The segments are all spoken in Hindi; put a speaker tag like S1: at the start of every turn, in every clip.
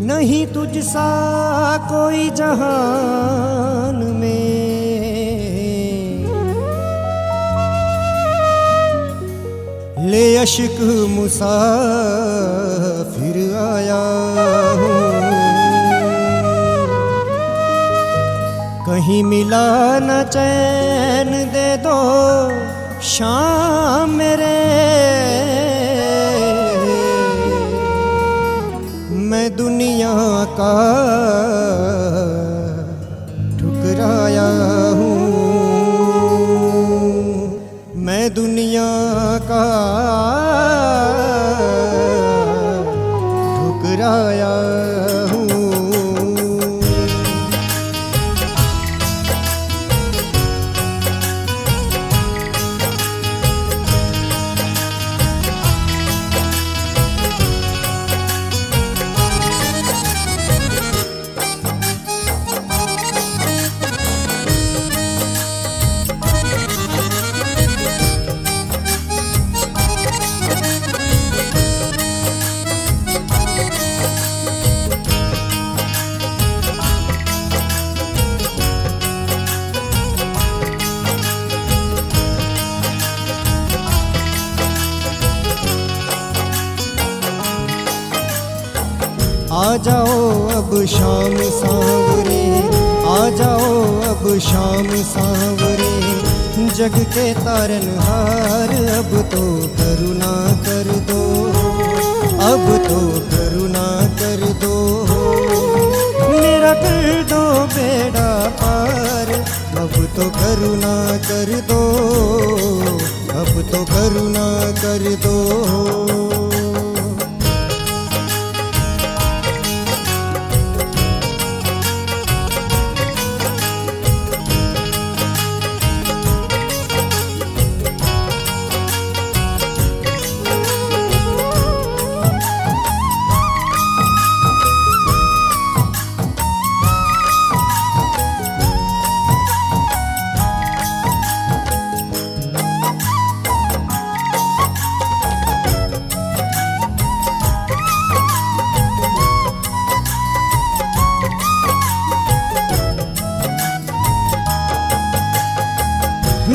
S1: नहीं तुझसा कोई जहान में, ले अश्क मुसाफिर आया हूँ। कहीं मिला न चैन दे दो शाम मेरे, मैं दुनिया का ठुकराया हूँ, मैं दुनिया का ठुकराया हूँ। आ जाओ अब शाम सांवरे, आ जाओ अब शाम सांवरे, जग के तारनहार अब तो करुणा कर दो, अब तो करुणा कर दो, मेरा कर दो बेड़ा पार, अब तो करुणा कर दो, अब तो करुणा कर दो।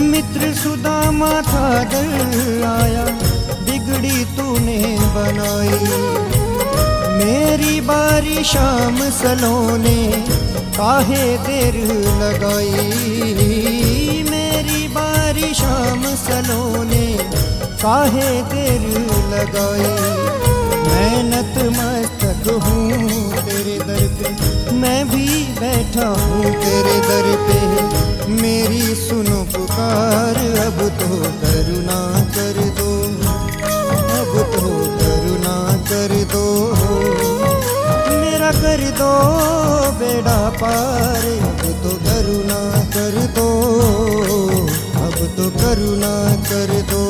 S1: मित्र सुदामा था डर आया, बिगड़ी तूने बनाई, मेरी बारी शाम सलोने काहे देर लगाई, मेरी बारी शाम सलोने काहे देर लगाई। मैं नतमस्तक हूँ तेरे दर पे, मैं भी बैठा हूँ तेरे दर पे, मेरी सुनो पुकार, अब तो करुणा कर दो, अब तो करुणा कर दो, मेरा कर दो बेड़ा पार, अब तो करुणा कर दो, अब तो करुणा कर दो।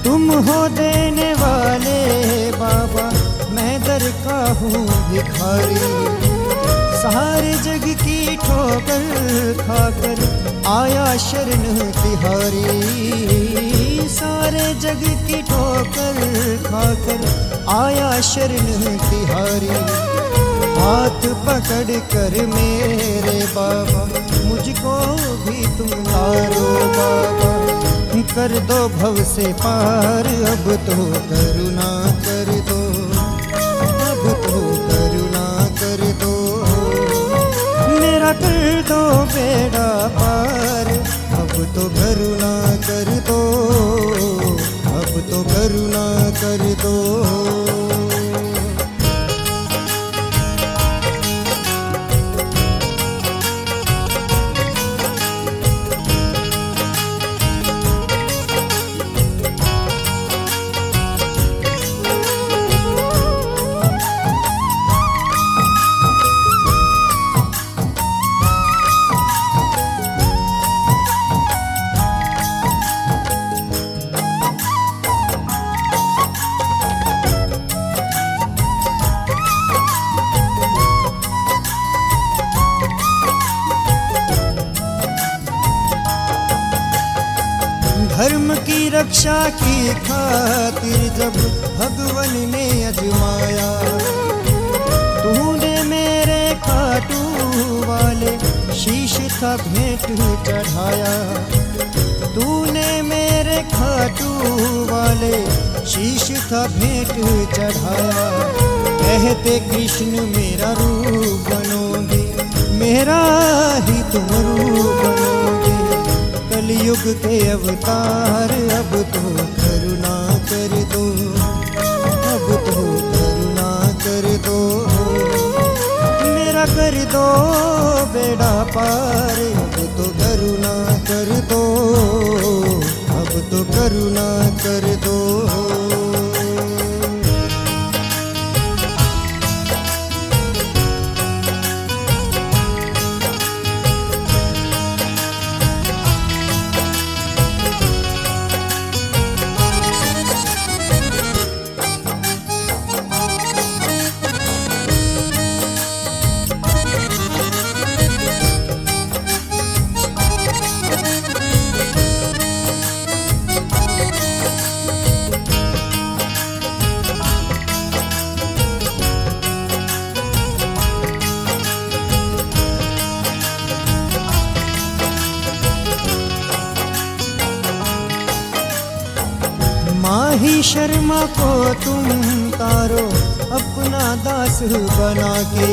S1: तुम हो देने वाले बाबा, मैं दर का हूँ भिखारी, सारे जग की ठोकर खाकर आया शरण तिहारी, सारे जग की ठोकर खाकर आया शरण तिहारी। हाथ पकड़ कर मेरे बाबा, मुझको भी तुम तारो बाबा, कर दो भव से पार, अब तो करुणा कर दो, अब तो करुणा कर दो, मेरा कर दो बेड़ा पार, अब तो करुणा कर दो, अब तो करुणा कर दो। रक्षा की खातिर जब भगवन ने अजमाया, तूने मेरे खाटू वाले शीश था भेंट चढ़ाया। तूने मेरे खाटू वाले शीश था भेंट चढ़ाया। कहते कृष्ण मेरा रूप बनोगे, मेरा ही तुम रूप बनोगे। कलयुग के अवतार अब तो करुणा कर दो, अब तो करुणा कर दो। मेरा कर दो बेड़ा पार, अब तो करुणा कर दो, अब तो करुणा कर दो। माही शर्मा को तुम तारो अपना दास बना के,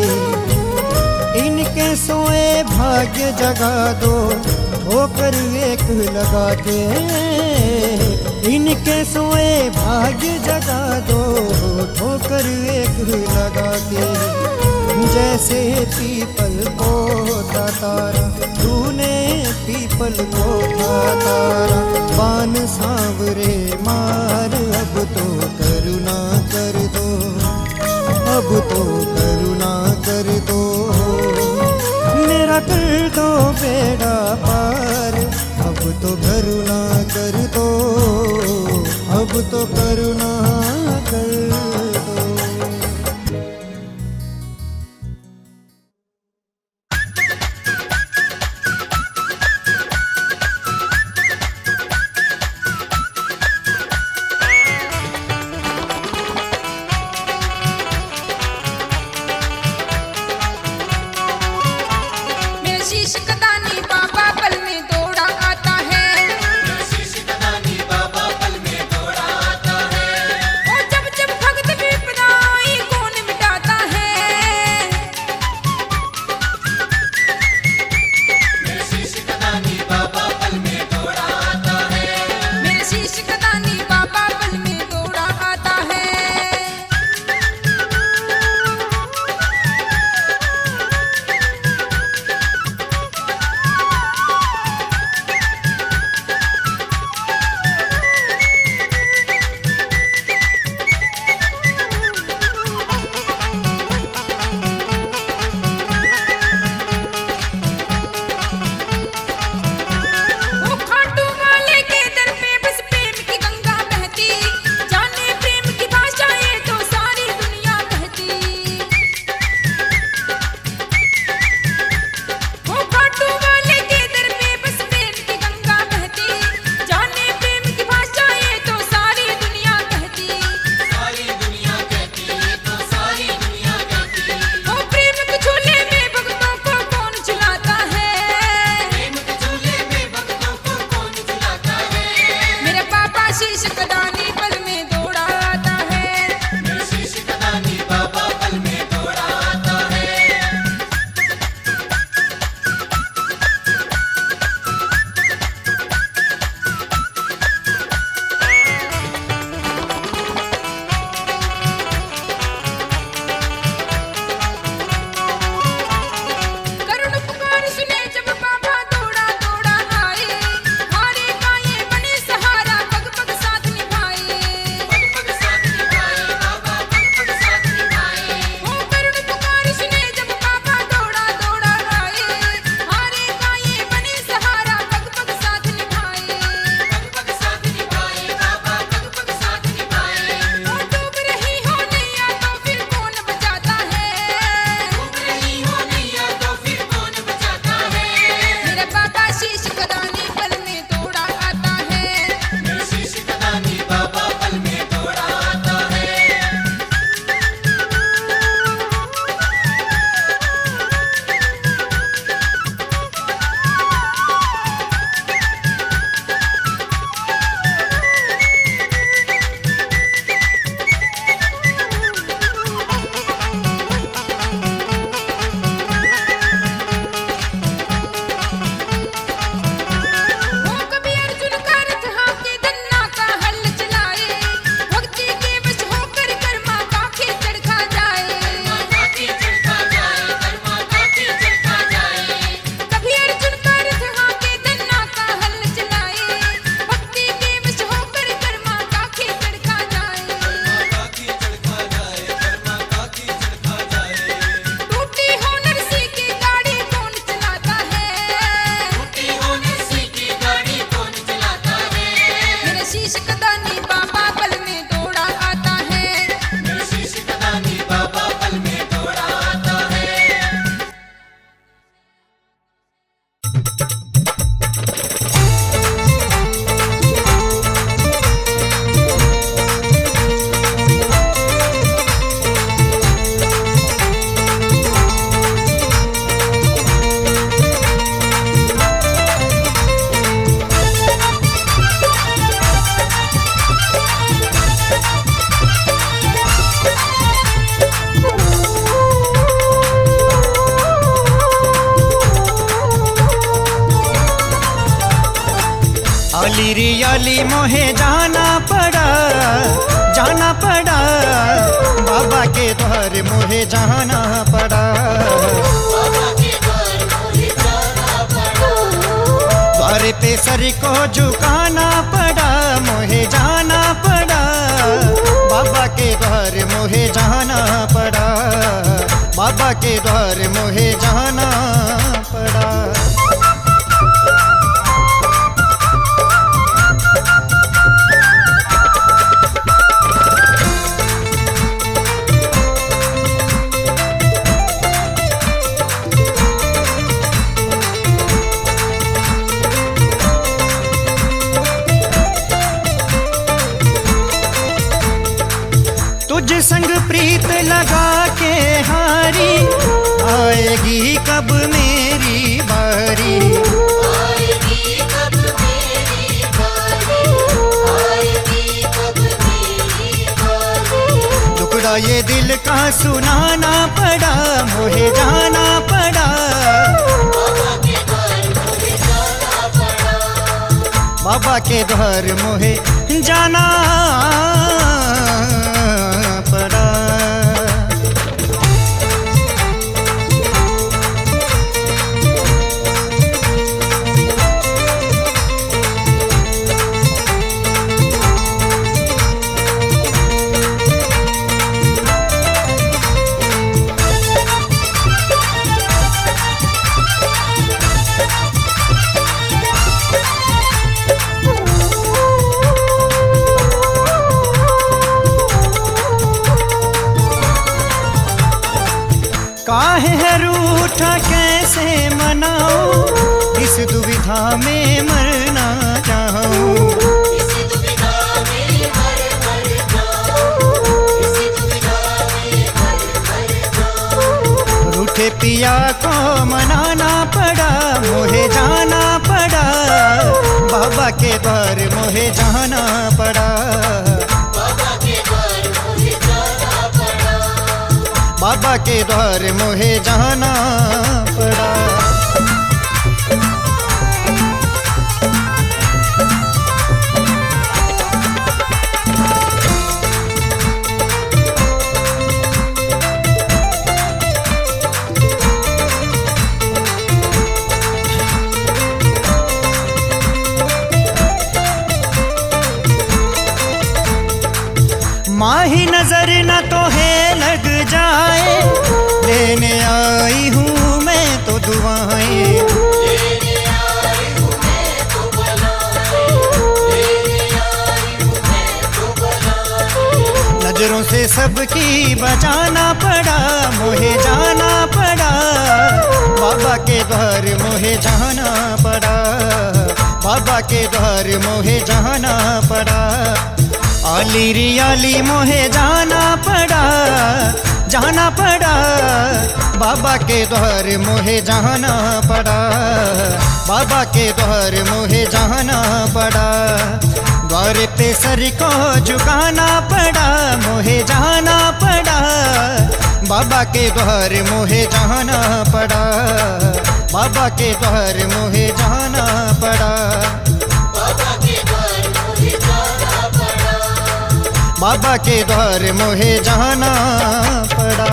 S1: इनके सोए भाग्य जगा दो ठोकर एक लगा के। इनके सोए भाग्य जगा दो ठोकर एक लगा के। जैसे पीपल को था तारा, तूने पीपल को था तारा। बान सांवरे मार, अब तो करुणा कर दो, अब तो करुणा कर दो। मेरा कर दो बेड़ा पार, अब तो करुणा कर दो, अब तो करुणा कर दो। रियाली मोहे जाना पड़ा, जाना पड़ा, बाबा के द्वार मोहे जाना पड़ा। द्वार पे सर को झुकाना पड़ा, मोहे जाना पड़ा, बाबा के द्वार मोहे जाना पड़ा, बाबा के द्वार मोहे जाना पड़ा। तुझ संग प्रीत लगा के हारी, आएगी कब मेरी बारी, आएगी कब मेरी बारी, आएगी कब मेरी बारी। टुकड़ा ये दिल का सुनाना पड़ा, मोहे जाना पड़ा, बाबा के द्वार मोहे जाना पड़ा, बाबा के द्वार मोहे जाना पड़ा। काहे है रूठा कैसे मनाऊं, इस दुविधा में मरना चाहूं, इस दुविधा में मर जाऊं, इस दुविधा में मर जाऊं। रूठे पिया को मनाना पड़ा, मोहे जाना पड़ा, बाबा के द्वार मोहे जाना पड़ा, बाबा के द्वार मोहे जाना पड़ा, बाबा के द्वार मोहे जाना पड़ा। माही नजर न तो है लग जाए, लेने आई हूँ मैं तो दुआएं, लेने आई हूँ मैं तो बलाएं, लेने आई हूँ मैं तो बलाएं। नजरों से सबकी बचाना पड़ा, मोहे जाना पड़ा, बाबा के द्वार मोहे जाना पड़ा, बाबा के द्वार मोहे जाना पड़ा। आली रियाली मोहे जाना पड़ा, जाना पड़ा, बाबा के द्वार मोहे जाना पड़ा, बाबा के द्वार मोहे जाना पड़ा। द्वार पे सर को झुकाना पड़ा, मोहे जाना पड़ा, बाबा के द्वार मोहे जाना पड़ा, बाबा के द्वार मोहे जाना पड़ा, बाबा के द्वार मोहे जाना पड़ा, बाबा के द्वार मोहे जाना पड़ा।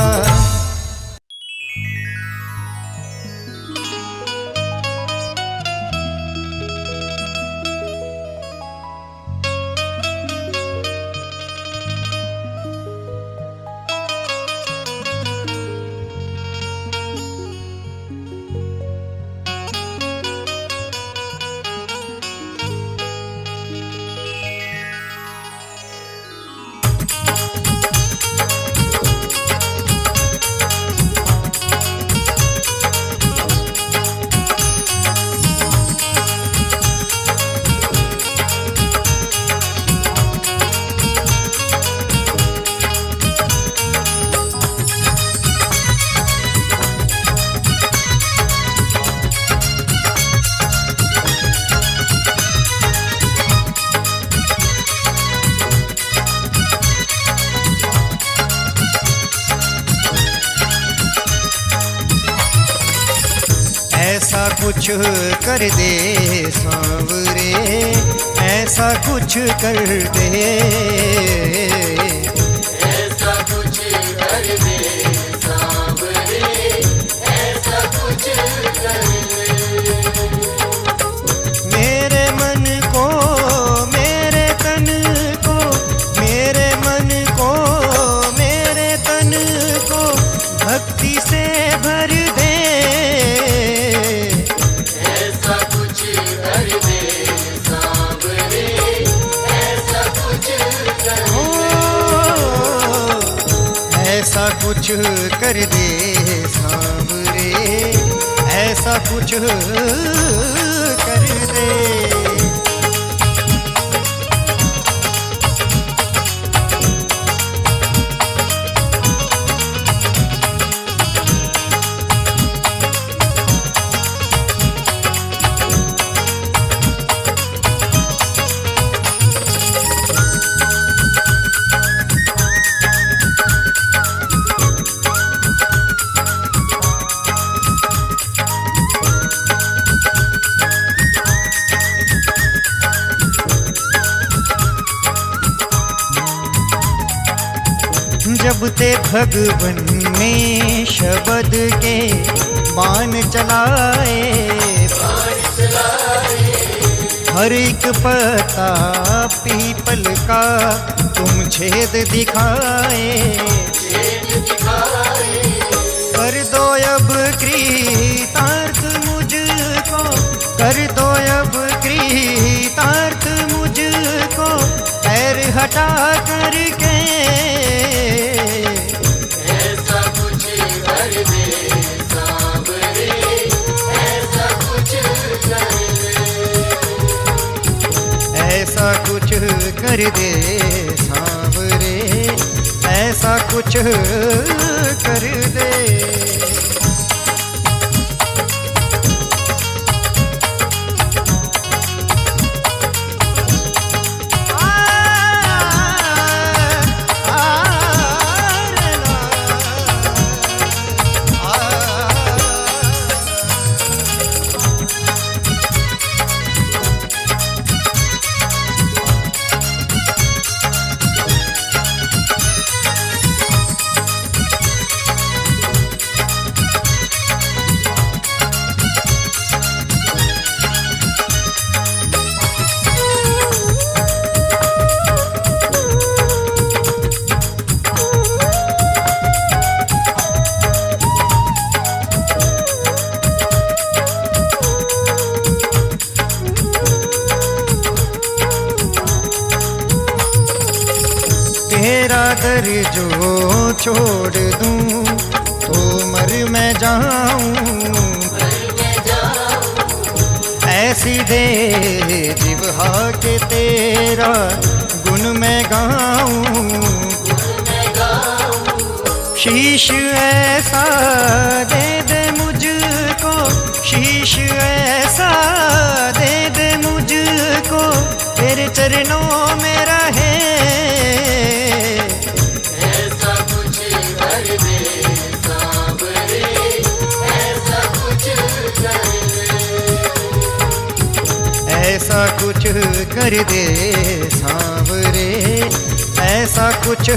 S1: कुछ कर दे सांवरे, ऐसा कुछ कर दे,
S2: ऐसा कुछ कर दे सांवरे, ऐसा कुछ कर दे।
S1: मेरे मन को, मेरे तन को, मेरे मन को, मेरे तन को भक्ति से भर दे,
S2: ऐसा कुछ कर दे सांवरे, ऐसा कुछ कर दे।
S1: ऐसा कुछ कर दे सांवरे, ऐसा कुछ कर दे। जब ते भगवन ने शब्द के बाण चलाए, हर एक पत्ता पीपल का तुम छेद दिखाए, कर दो अब कृतार्थ मुझको, कर दो अब कृतार्थ मुझको, पैर हटा करके,
S2: ऐसा कुछ कर दे सांवरे, ऐसा कुछ कर दे।
S1: ऐसा कुछ कर दे सांवरे, ऐसा कुछ कर दे। तेरा दर जो छोड़ दूं तो मर मैं जाऊं, ऐसी दे जिह्वा के तेरा गुण मैं गाऊं, शीश ऐसा दे दे मुझको, शीश ऐसा दे दे मुझको, तेरे चरणों में रहे,
S2: ऐसा कुछ कर दे सांवरे, ऐसा कुछ कर दे।
S1: ऐसा कुछ कर दे सांवरे, ऐसा कुछ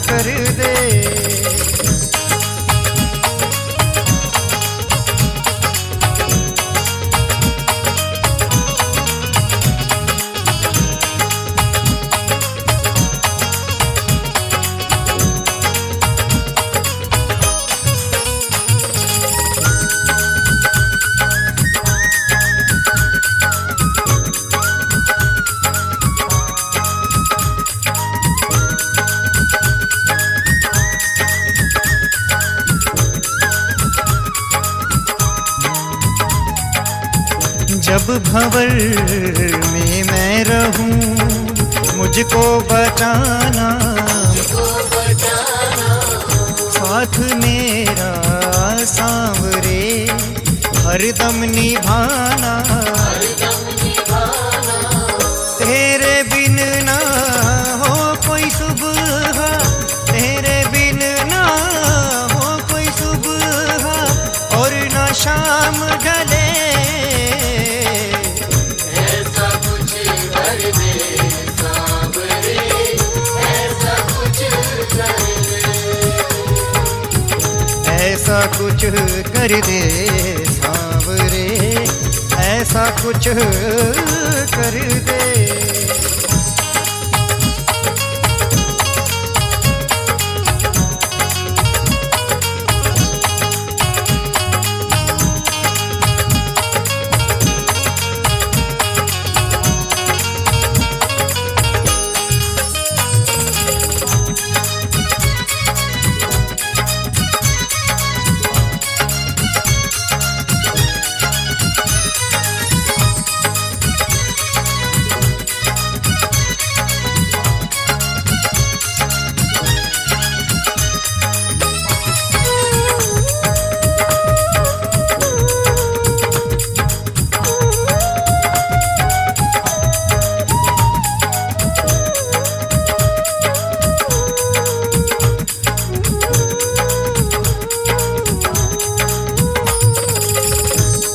S1: कर दे। जब भंवर में मैं रहूं मुझको बचाना, साथ मेरा सांवरे हरदम निभाना, तेरे बिन ना हो कोई सुबह, तेरे बिन ना हो कोई सुबह और ना शाम ढले, कुछ कर दे सांवरे, ऐसा कुछ कर दे।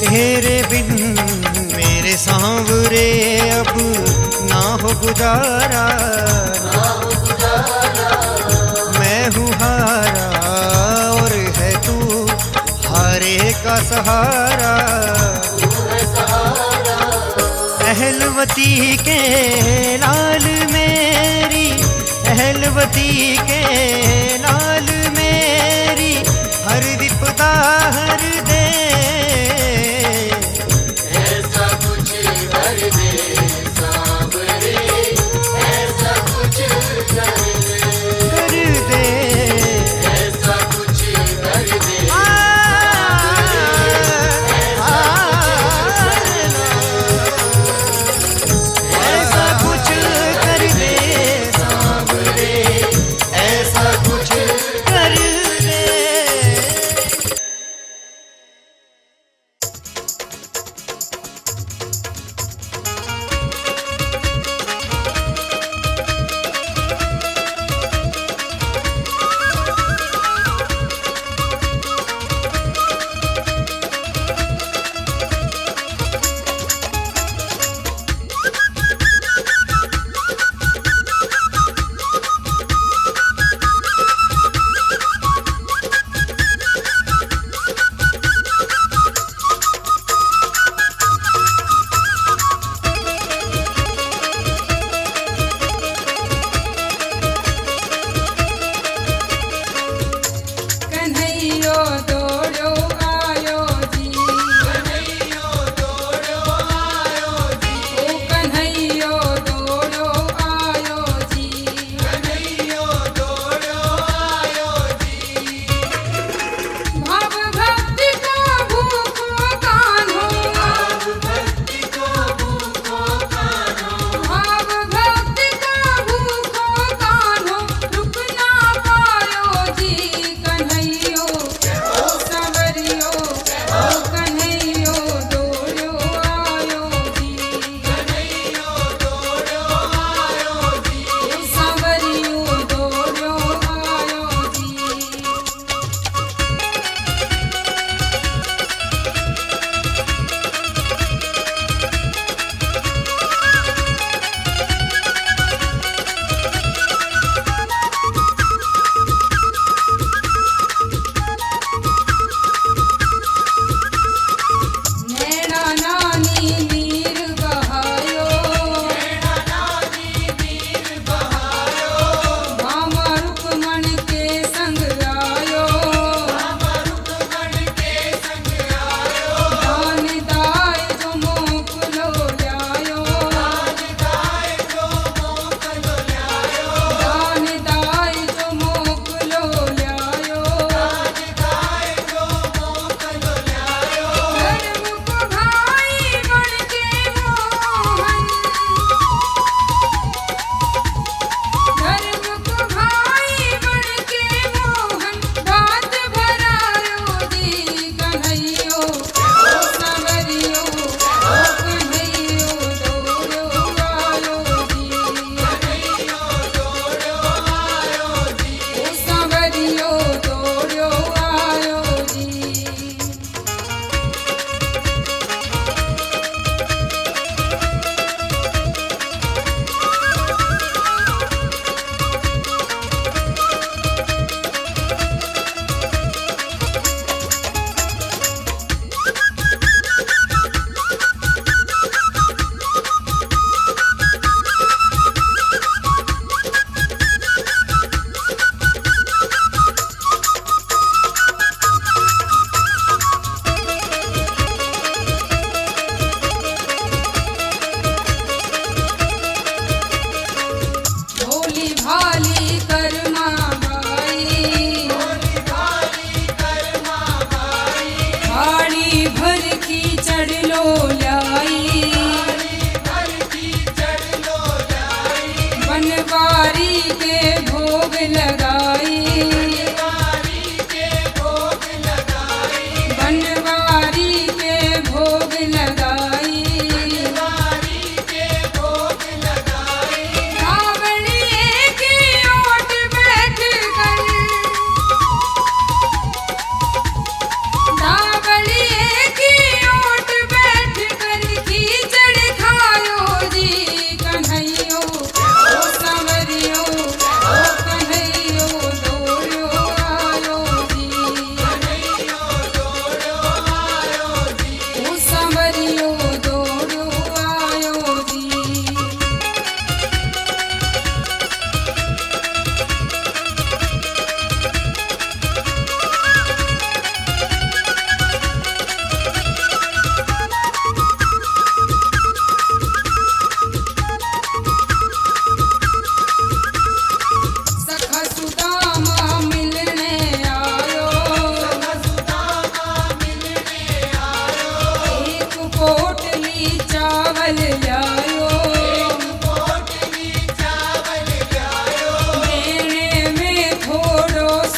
S1: तेरे बिन मेरे सांवरे अब ना हो गुजारा, मैं हूँ हारा और है तू हारे का सहारा। अहलवती के लाल मेरी, अहलवती के लाल मेरी हर विपदा हर दे।
S2: ऐसा कुछ कर दे सांवरे, ऐसा कुछ कर दे, ऐसा कुछ कर दे।
S1: ऐसा कुछ कर दे सांवरे, ऐसा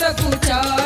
S3: सकूं चार